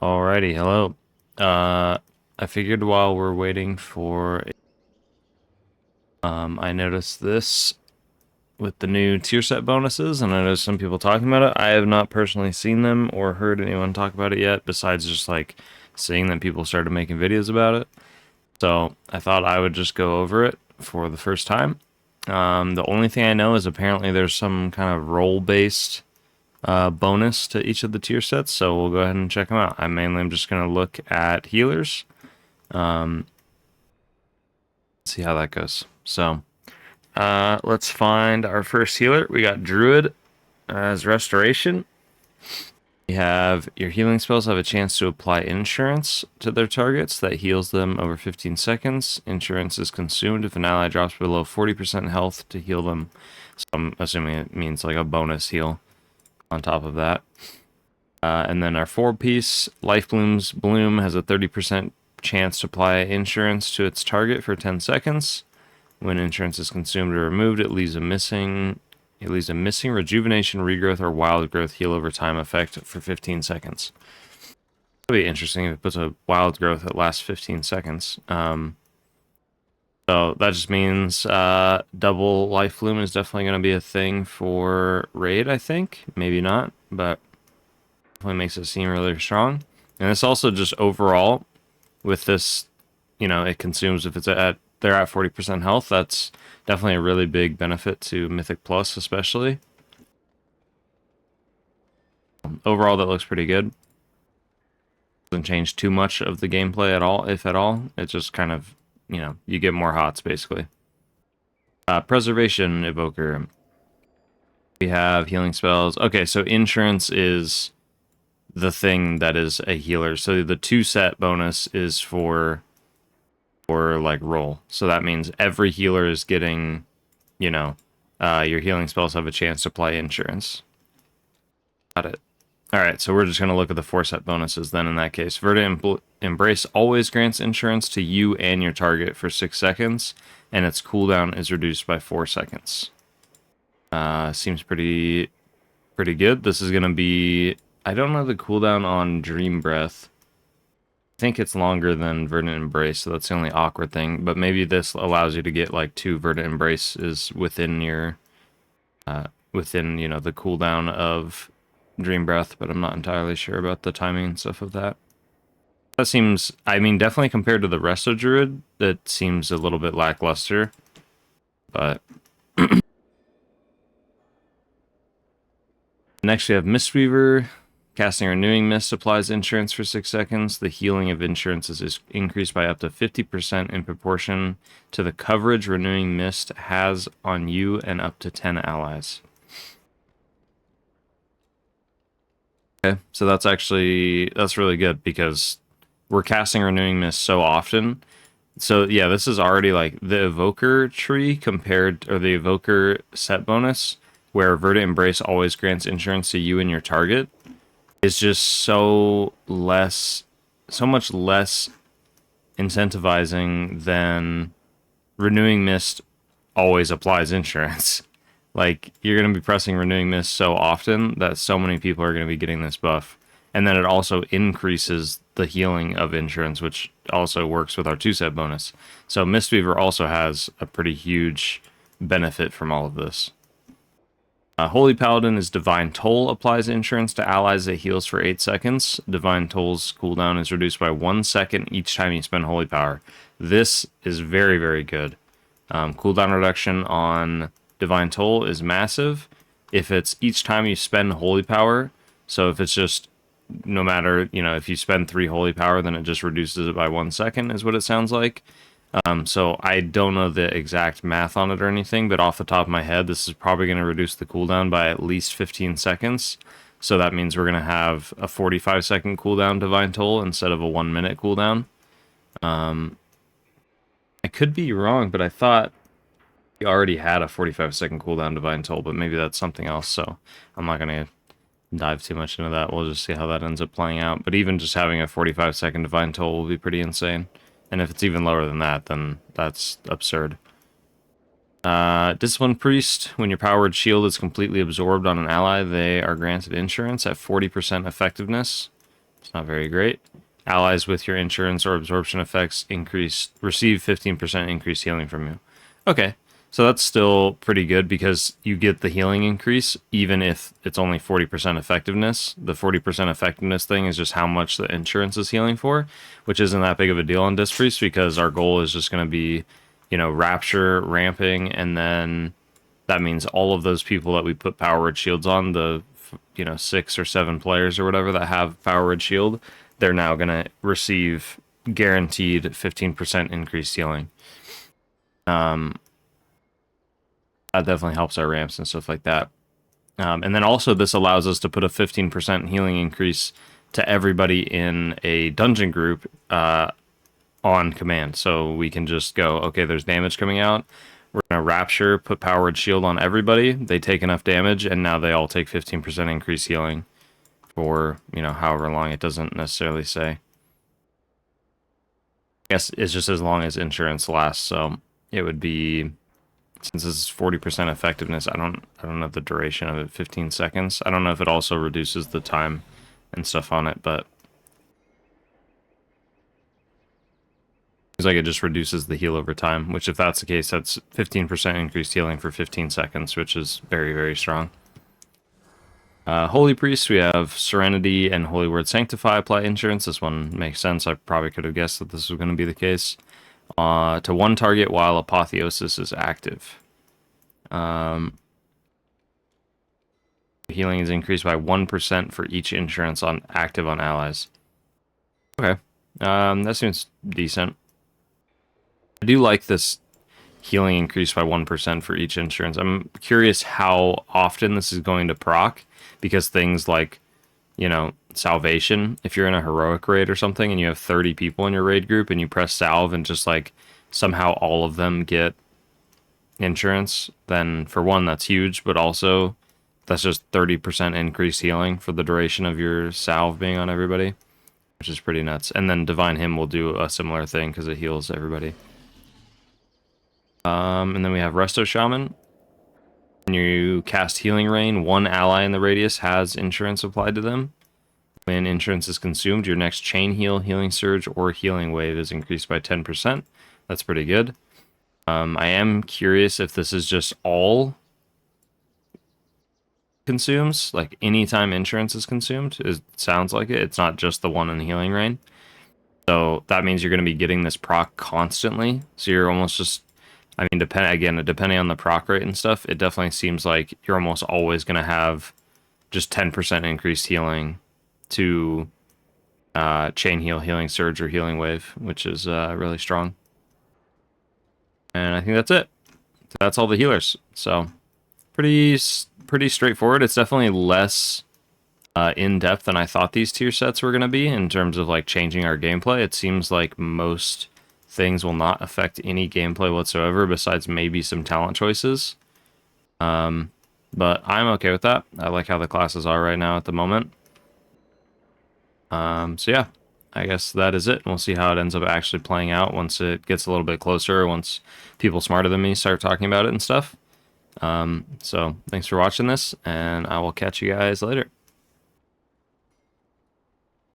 Alrighty, hello. I figured while we're waiting for, I noticed this with the new tier set bonuses, and I know some people talking about it. I have not personally seen them or heard anyone talk about it yet, besides just like seeing that people started making videos about it. So I thought I would just go over it for the first time. The only thing I know is apparently there's some kind of role-based bonus to each of the tier sets, so we'll go ahead and check them out. I mainly am just going to look at healers, see how that goes. So let's find our first healer. We got Druid as Restoration. You have your healing spells have a chance to apply insurance to their targets that heals them over 15 seconds. Insurance is consumed if an ally drops below 40% health to heal them. So I'm assuming it means like a bonus heal on top of that. And then our 4-piece Life Bloom's Bloom has a 30% chance to apply insurance to its target for 10 seconds. When insurance is consumed or removed, it leaves a missing rejuvenation, regrowth, or wild growth heal over time effect for 15 seconds. It'll be interesting if it puts a wild growth that lasts 15 seconds. So that just means double Life Bloom is definitely going to be a thing for Raid, I think. Maybe not, but definitely makes it seem really strong. And it's also just overall, with this, it consumes if it's they're at 40% health. That's definitely a really big benefit to Mythic Plus, especially. Overall, that looks pretty good. Doesn't change too much of the gameplay at all, if at all. It's just kind of, you get more hots, basically. Preservation Evoker. We have healing spells. Okay, so insurance is the thing that is a healer. So the 2-set bonus is for like roll. So that means every healer is getting, your healing spells have a chance to apply insurance. Got it. Alright, so we're just going to look at the 4-set bonuses then in that case. Verdant Embrace always grants insurance to you and your target for 6 seconds, and its cooldown is reduced by 4 seconds. Seems pretty good. This is going to be, I don't know the cooldown on Dream Breath. I think it's longer than Verdant Embrace, so that's the only awkward thing. But maybe this allows you to get like 2 Verdant Embraces within your, the cooldown of Dream Breath. But I'm not entirely sure about the timing and stuff of that. That seems, definitely compared to the rest of Druid, that seems a little bit lackluster. But next we have Mistweaver. Casting Renewing Mist applies insurance for 6 seconds. The healing of insurance is increased by up to 50% in proportion to the coverage Renewing Mist has on you and up to 10 allies. Okay, so that's really good because we're casting Renewing Mist so often. So yeah, this is already like the Evoker tree or the Evoker set bonus, where Verdant Embrace always grants insurance to you and your target. It's just so much less incentivizing than Renewing Mist always applies insurance. Like, you're going to be pressing Renewing Mist so often that so many people are going to be getting this buff. And then it also increases the healing of insurance, which also works with our 2-set bonus. So Mistweaver also has a pretty huge benefit from all of this. Holy Paladin is Divine Toll applies insurance to allies that heals for 8 seconds. Divine Toll's cooldown is reduced by 1 second each time you spend Holy Power. This is very, very good. Cooldown reduction on Divine Toll is massive. If it's each time you spend Holy Power, so if it's just no matter, if you spend 3 Holy Power, then it just reduces it by 1 second is what it sounds like. So I don't know the exact math on it or anything, but off the top of my head, this is probably going to reduce the cooldown by at least 15 seconds. So that means we're going to have a 45-second cooldown Divine Toll instead of a 1-minute cooldown. I could be wrong, but I thought we already had a 45-second cooldown Divine Toll, but maybe that's something else, so I'm not going to dive too much into that. We'll just see how that ends up playing out. But even just having a 45-second Divine Toll will be pretty insane. And if it's even lower than that, then that's absurd. Disciplined Priest. When your powered shield is completely absorbed on an ally, they are granted insurance at 40% effectiveness. It's not very great. Allies with your insurance or absorption effects receive 15% increased healing from you. Okay, so that's still pretty good because you get the healing increase even if it's only 40% effectiveness. The 40% effectiveness thing is just how much the insurance is healing for, which isn't that big of a deal on Disc Priest because our goal is just going to be, Rapture, ramping, and then that means all of those people that we put Power Word Shields on, the 6 or 7 players or whatever that have Power Word Shield, they're now going to receive guaranteed 15% increased healing. That definitely helps our ramps and stuff like that. And then also this allows us to put a 15% healing increase to everybody in a dungeon group on command. So we can just go, okay, there's damage coming out. We're going to Rapture, put Power Word Shield on everybody. They take enough damage, and now they all take 15% increased healing for, however long. It doesn't necessarily say. I guess it's just as long as insurance lasts, so it would be, since this is 40% effectiveness, I don't know the duration of it, 15 seconds. I don't know if it also reduces the time and stuff on it, but seems like it just reduces the heal over time, which if that's the case, that's 15% increased healing for 15 seconds, which is very, very strong. Holy Priest, we have Serenity and Holy Word Sanctify apply insurance. This one makes sense. I probably could have guessed that this was going to be the case. To one target while Apotheosis is active. Healing is increased by 1% for each insurance active on allies. Okay, that seems decent. I do like this healing increase by 1% for each insurance. I'm curious how often this is going to proc, because things like, salvation, if you're in a heroic raid or something and you have 30 people in your raid group and you press salve and just like somehow all of them get insurance, then for one, that's huge, but also that's just 30% increased healing for the duration of your salve being on everybody, which is pretty nuts. And then Divine Hymn will do a similar thing because it heals everybody. And then we have Resto Shaman. When you cast Healing Rain, one ally in the radius has insurance applied to them. When insurance is consumed, your next Chain Heal, Healing Surge, or Healing Wave is increased by 10%. That's pretty good. I am curious if this is just all consumes, like anytime insurance is consumed. It sounds like it. It's not just the one in Healing Rain. So that means you're going to be getting this proc constantly. So you're almost just, depending on the proc rate and stuff, it definitely seems like you're almost always going to have just 10% increased healing to Chain Heal, Healing Surge, or Healing Wave, which is really strong. And I think that's it. That's all the healers. So pretty straightforward. It's definitely less in-depth than I thought these tier sets were going to be in terms of like changing our gameplay. It seems like most things will not affect any gameplay whatsoever besides maybe some talent choices. But I'm okay with that. I like how the classes are right now at the moment. So yeah, I guess that is it. We'll see how it ends up actually playing out once it gets a little bit closer, once people smarter than me start talking about it and stuff. So thanks for watching this, and I will catch you guys later.